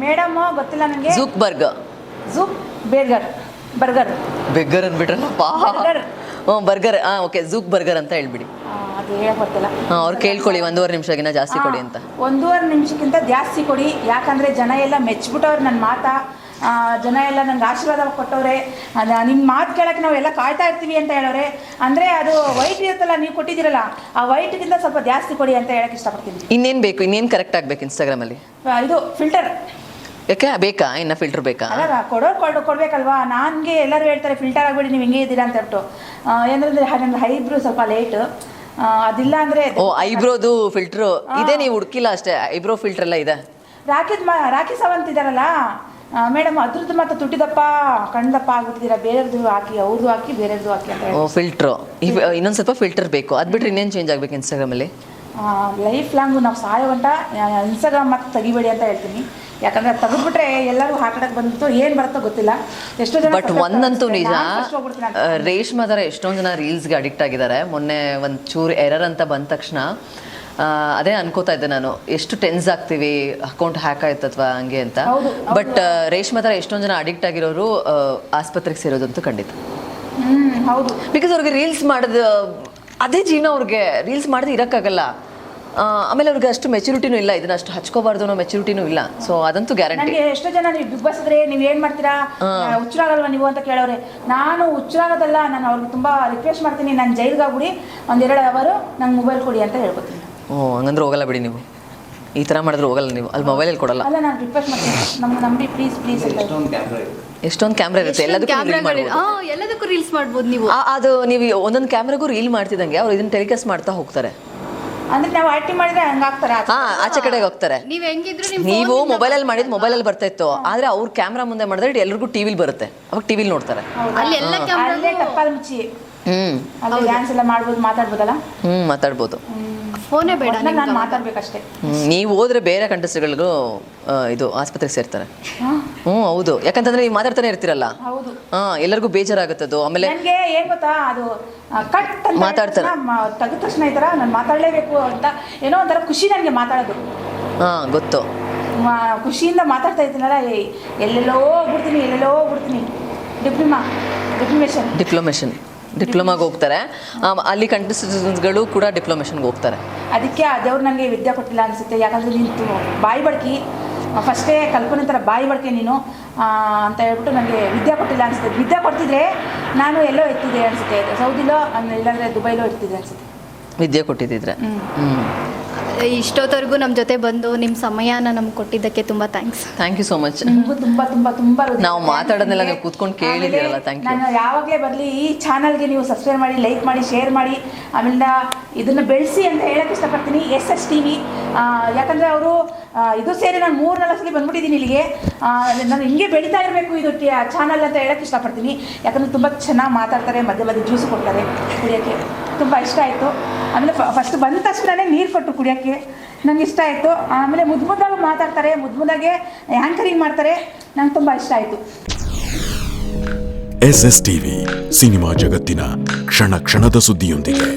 Madam ಗೊತ್ತಿಲ್ಲ ನನಗೆ. Zuckerberg beggar ಅಂದ್ಬಿಟ್ರಲ್ಲಪ್ಪ. ಬರ್ಗರ್ ಓಕೆ, ಝೂಕ್ ಬರ್ಗರ್ ಅಂತ ಹೇಳ್ಬಿಡಿ. ಅದು ಹೇಳಕ್ ಗೊತ್ತಿಲ್ಲ. ಅವ್ರು ಕೇಳ್ಕೊಳ್ಳಿ 1.5 ನಿಮಿಷಕ್ಕಿಂತ ಜಾಸ್ತಿ ಕೊಡಿ ಅಂತ. 1.5 ನಿಮಿಷಕ್ಕಿಂತ ಜಾಸ್ತಿ ಕೊಡಿ, ಯಾಕಂದ್ರೆ ಜನ ಎಲ್ಲ ಮೆಚ್ಬಿಟ್ಟವ್ರು ನನ್ನ ಮಾತಾ. ಜನ ಎಲ್ಲ ನಂಗೆ ಆಶೀರ್ವಾದ ಕೊಟ್ಟವ್ರೆ. ನಿಮ್ಮ ಮಾತು ಕೇಳಕ್ಕೆ ನಾವೆಲ್ಲ ಕಾಯ್ತಾ ಇರ್ತೀವಿ ಅಂತ ಹೇಳೋರೆ. ಅಂದರೆ ಅದು ವೈಟ್ ಇರುತ್ತಲ್ಲ, ನೀವು ಕೊಟ್ಟಿದ್ದೀರಲ್ಲ, ಆ ವೈಟ್ಗಿಂತ ಸ್ವಲ್ಪ ಜಾಸ್ತಿ ಕೊಡಿ ಅಂತ ಹೇಳಕ್ಕೆ ಇಷ್ಟಪಡ್ತೀನಿ. ಇನ್ನೇನು ಬೇಕು, ಇನ್ನೇನು ಕರೆಕ್ಟ್ ಆಗಬೇಕು ಇನ್ಸ್ಟಾಗ್ರಾಮಲ್ಲಿ? ಇದು ಫಿಲ್ಟರ್. ಯಾಕೆ ಬೇಕಾ? ಇನ್ನು ಫಿಲ್ಟರ್ ಬೇಕಾ? ಅಲ್ಲ, ಕೊಡಬೇಕಲ್ವಾ. ನನಗೆ ಎಲ್ಲರೂ ಹೇಳ್ತಾರೆ ಫಿಲ್ಟರ್ ಆಗಿಬಿಡಿ, ನೀವು ಹಿಂಗೆ ಇದ್ದೀರಾ ಅಂತ ಹೇಳ್ಬಿಟ್ಟು. ಏನಂದ್ರೆ ನನ್ನ ಐಬ್ರೋ ಸ್ವಲ್ಪ ಲೇಟ್, ಅದಿಲ್ಲ ಅಂದರೆ. ಐಬ್ರೋದು ಫಿಲ್ಟ್ರು ಇದೆ, ನೀವು ಹುಡುಕಿಲ್ಲ ಅಷ್ಟೇ. ಐಬ್ರೋ ಫಿಲ್ಟರ್ ಎಲ್ಲ ಇದೆ. ರಾಖಿ ಸಾವಂತ್ ಇದ್ದಾರಲ್ಲ ಮೇಡಮ್, ಅದ್ರದ್ದು ಮತ್ತೆ ತುಟ್ಟಿದಪ್ಪ ಕಣ್ದಪ್ಪ ಆಗ್ಬಿಟ್ಟಿದ್ದೀರಾ. ಬೇರೆಯವ್ರದ್ದು ಹಾಕಿ, ಅವ್ರದ್ದು ಹಾಕಿ, ಬೇರೆಯವ್ರದ್ದು ಹಾಕಿ ಅಂತ ಹೇಳಿ. ಫಿಲ್ಟ್ರು ಇನ್ನೊಂದು ಸ್ವಲ್ಪ ಫಿಲ್ಟರ್ ಬೇಕು. ಅದು ಬಿಟ್ಟರೆ ಇನ್ನೇನು ಚೇಂಜ್ ಆಗಬೇಕು ಇನ್ಸ್ಟಾಗ್ರಾಮಲ್ಲಿ? ಲೈಫ್ ಲಾಂಗು ನಾವು ಸಾಯೋ ಗಂಟ ಇನ್ಸ್ಟಾಗ್ರಾಮ್ ಮತ್ತೆ ತೆಗಿಬೇಡಿ ಅಂತ ಹೇಳ್ತೀನಿ. ಯಾಕಂದ್ರೆ ತೆಗೆದ್ಬಿಟ್ರೆ ಎಲ್ಲರೂ ಹಾಕಡಕ್ಕೆ ಬಂದ್ಬಿಟ್ಟು ಏನು ಬರುತ್ತೋ ಗೊತ್ತಿಲ್ಲ. ಎಷ್ಟೋ ಜನ. ಬಟ್ ಒಂದಂತೂ ನಿಜ, ರೇಷ್ಮಾ ಥರ ಎಷ್ಟೊಂದು ಜನ ರೀಲ್ಸ್ಗೆ ಅಡಿಕ್ಟ್ ಆಗಿದ್ದಾರೆ. ಮೊನ್ನೆ ಒಂದು ಚೂರು ಎರರ್ ಅಂತ ಬಂದ ತಕ್ಷಣ ಅದೇ ಅನ್ಕೋತಾ ಇದ್ದೆ ನಾನು, ಎಷ್ಟು ಟೆನ್ಸ್ ಆಗ್ತೀವಿ ಅಕೌಂಟ್ ಹ್ಯಾಕ್ ಆಯ್ತು ಅಥವಾ ಹಂಗೆ ಅಂತ. ಬಟ್ ರೇಷ್ಮಾ ಥರ ಎಷ್ಟೊಂದು ಜನ ಅಡಿಕ್ಟ್ ಆಗಿರೋರು ಆಸ್ಪತ್ರೆಗೆ ಸೇರೋದಂತೂ ಖಂಡಿತ. ಹೌದು, ಬಿಕಾಸ್ ಅವ್ರಿಗೆ ರೀಲ್ಸ್ ಮಾಡೋದು ಅದೇ ಜೀವನ. ಅವ್ರಿಗೆ ರೀಲ್ಸ್ ಮಾಡದೆ ಇರೋಕ್ಕಾಗಲ್ಲ. ಆಮೇಲೆ ಅವ್ರಿಗೆ ಅಷ್ಟು ಮೆಚುರಿಟಿನೂ ಇಲ್ಲ, ಇದನ್ನ ಅಷ್ಟು ಹಚ್ಕೋಬಾರ್ದು ಅನ್ನೋ ಮೆಚುರಿಟಿನೂ ಇಲ್ಲ. ಸೊ ಅದಂತೂ ಗ್ಯಾರಂಟಿ. ನನಗೆ ಎಷ್ಟೋ ಜನ ನೀವು ಬಿಗ್ ಬಾಸ್ ಇದ್ರೆ ನೀವು ಏನು ಮಾಡ್ತೀರಾ, ಹುಚ್ಚರಾಗಲ್ವಾ ನೀವು ಅಂತ ಕೇಳೋರೆ. ನಾನು ಹುಚ್ಚರಾಗೋದಲ್ಲ, ನಾನು ಅವ್ರಿಗೆ ತುಂಬ ರಿಕ್ವೆಸ್ಟ್ ಮಾಡ್ತೀನಿ, ನಾನು ಜೈಲ್ಗೆ ಆಗ್ಬಿಡಿ, 1-2 ಅವರು ನಂಗೆ ಮೊಬೈಲ್ ಕೊಡಿ ಅಂತ ಹೇಳ್ಕೊತೀನಿ. ಹಂಗಂದ್ರೆ ಹೋಗಲ್ಲ ಬಿಡಿ ನೀವು. ಈ ಥರ ಮಾಡಿದ್ರೆ ಹೋಗಲ್ಲ ನೀವು. ಅಲ್ಲಿ ಮೊಬೈಲಲ್ಲಿ ಕೊಡಲ್ಲ. ಅಲ್ಲ, ನಾನು ರಿಕ್ವೆಸ್ಟ್ ಮಾಡ್ತೀನಿ, ನಮ್ಗೆ ನಂಬಿ ಪ್ಲೀಸ್ ಎಷ್ಟೊಂದು ಕ್ಯಾಮ್ರಾ ಇರುತ್ತೆ, ಎಲ್ಲದಕ್ಕೂ ರೀಲ್ಸ್ ಮಾಡ್ಬೋದು ನೀವು. ಅದು ನೀವು ಒಂದೊಂದು ಕ್ಯಾಮ್ರಾಗೂ ರೀಲ್ ಮಾಡ್ತಿದ್ದಂಗೆ ಅವ್ರು ಇದನ್ನ ಟೆಲಿಕಾಸ್ಟ್ ಮಾಡ್ತಾ ಹೋಗ್ತಾರೆ. ಅಂದ್ರೆ ನಾವು ಆಕ್ಟಿಂಗ್ ಮಾಡಿದ್ರೆ ಹಂಗಾಗ್ತಾರೆ, ಆಚೆ ಕಡೆಗೆ ಹೋಗ್ತಾರೆ. ನೀವು ಮೊಬೈಲಲ್ಲಿ ಮಾಡಿದ್ ಮೊಬೈಲಲ್ಲಿ ಬರ್ತಾ ಇತ್ತು, ಆದ್ರೆ ಅವ್ರ ಕ್ಯಾಮ್ರಾ ಮುಂದೆ ಮಾಡಿದ್ರೆ ಎಲ್ರಿಗೂ ಟಿವಿಲಿ ಬರುತ್ತೆ, ಅವಾಗ ಟಿವಿಲಿ ನೋಡ್ತಾರೆ. ಟಪ್ಪಲ್ ಮುಚ್ಚಿ ಡ್ಯಾನ್ಸ್ ಎಲ್ಲ ಮಾಡ್ಬೋದು, ಮಾತಾಡ್ಬೋದಲ್ಲ. ಮಾತಾಡ್ಬೋದು. ಫೋನೇ ಬೇಡ, ನಾನು ಮಾತಾಡ್ಬೇಕಷ್ಟೇ. ನೀವು ಹೋದ್ರೆ ಬೇರೆ ಕಂಟೆಸ್ಟ್ಗಳಿಗೂ ಇದು ಆಸ್ಪತ್ರೆಗೆ ಸೇರ್ತಾರೆ. ಹೌದು, ಯಾಕಂತಂದ್ರೆ ನೀವು ಮಾತಾಡ್ತಾನೆ ಇರ್ತೀರಲ್ಲ. ಎಲ್ಲರಿಗೂ ಬೇಜಾರಾಗುತ್ತದು. ಆಮೇಲೆ ನನಗೆ ಏನ್ ಗೊತ್ತಾ, ಅದು ಕಟ್ ಅಂತ ಮಾತಾಡ್ತಾರೆ, ತೆಗೆದ ತಕ್ಷಣ ಈ ಥರ ನಾನು ಮಾತಾಡಲೇಬೇಕು ಅಂತ ಏನೋ ಒಂಥರ ಖುಷಿ ನನಗೆ ಮಾತಾಡೋದು. ಗೊತ್ತು, ಖುಷಿಯಿಂದ ಮಾತಾಡ್ತಾ ಇರ್ತೀನಲ್ಲ, ಎಲ್ಲೆಲ್ಲೋ ಹೋಗ್ಬಿಡ್ತೀನಿ. ಡಿಪ್ಲೊಮಾಗೆ ಹೋಗ್ತಾರೆ. ಅಲ್ಲಿ ಕಂಟೆಸ್ಟೆಂಟ್ಸ್ಗಳು ಕೂಡ ಡಿಪ್ಲೊಮೇಷನ್ಗೆ ಹೋಗ್ತಾರೆ. ಅದಕ್ಕೆ ಆ ದೇವ್ರು ನನಗೆ ವಿದ್ಯೆ ಕೊಟ್ಟಿಲ್ಲ ಅನಿಸುತ್ತೆ. ಯಾಕಂದರೆ ನಿಂತು ಬಾಯಿ ಬಡ್ಕಿ ಫಸ್ಟೇ ಕಲ್ಪನೆ ಥರ ಬಾಯಿ ಬಡ್ಕೆ ನೀನು ಅಂತ ಹೇಳ್ಬಿಟ್ಟು ನನಗೆ ವಿದ್ಯೆ ಕೊಟ್ಟಿಲ್ಲ ಅನಿಸುತ್ತೆ. ವಿದ್ಯೆ ಕೊಡ್ತಿದ್ರೆ ನಾನು ಎಲ್ಲೋ ಇರ್ತಿದ್ದೆ ಅನಿಸುತ್ತೆ, ಸೌದಿಲೋ ಇಲ್ಲಾಂದರೆ ದುಬೈಲೋ ಇರ್ತಿದ್ದೆ ಅನಿಸುತ್ತೆ. ವಿದ್ಯೆ ಕೊಟ್ಟಿದ್ದಿದ್ರೆ. ಇಷ್ಟೊತ್ತವರೆಗೂ ನಮ್ಮ ಜೊತೆ ಬಂದು ನಿಮ್ಮ ಸಮಯನ ನಮ್ಗೆ ಕೊಟ್ಟಿದ್ದಕ್ಕೆ ತುಂಬ thanks. Thank you so much. ನಿಮಗೂ ತುಂಬ ನಾವು ಮಾತಾಡೋದನ್ನೆಲ್ಲ ನೀವು ಕೂತ್ಕೊಂಡು ಕೇಳಿದ್ದೀರಲ್ಲ, ಥ್ಯಾಂಕ್ ಯು. ನಾನು ಯಾವಾಗಲೇ ಬರಲಿ ಈ ಚಾನಲ್ಗೆ ನೀವು ಸಬ್ಸ್ಕ್ರೈಬ್ ಮಾಡಿ, ಲೈಕ್ ಮಾಡಿ, ಶೇರ್ ಮಾಡಿ, ಆಮೇಲೆ ಇದನ್ನು ಬೆಳೆಸಿ ಅಂತ ಹೇಳಕ್ಕೆ ಇಷ್ಟಪಡ್ತೀನಿ. SS TV, ಯಾಕಂದರೆ ಅವರು ಇದು ಸೇರಿ ನಾನು 3-4 ಸಲ ಬಂದ್ಬಿಟ್ಟಿದ್ದೀನಿ ಇಲ್ಲಿಗೆ. ನಾನು ಹಿಂಗೆ ಬೆಳೀತಾ ಇರಬೇಕು ಇದು ಚಾನಲ್ ಅಂತ ಹೇಳಕ್ಕೆ ಇಷ್ಟಪಡ್ತೀನಿ. ಯಾಕಂದರೆ ತುಂಬ ಚೆನ್ನಾಗಿ ಮಾತಾಡ್ತಾರೆ, ಮಧ್ಯೆ ಜ್ಯೂಸ್ ಕೊಡ್ತಾರೆ ಕುಡಿಯೋಕ್ಕೆ, ತುಂಬ ಇಷ್ಟ ಆಯಿತು. ಆಮೇಲೆ ಫಸ್ಟ್ ಬಂದ ತಕ್ಷಣವೇ ನೀರು ಕೊಟ್ಟರು ಕುಡಿಯೋಕ್ಕೆ, ನಂಗೆ ಇಷ್ಟ ಆಯಿತು. ಆಮೇಲೆ ಮುದ್ದಾಗಿ ಮಾತಾಡ್ತಾರೆ, ಮುದ್ದಾಗೆ ಆ್ಯಂಕರಿಂಗ್ ಮಾಡ್ತಾರೆ, ನಂಗೆ ತುಂಬ ಇಷ್ಟ ಆಯಿತು. SS TV, ಸಿನಿಮಾ ಜಗತ್ತಿನ ಕ್ಷಣ ಕ್ಷಣದ ಸುದ್ದಿಯೊಂದಿಗೆ.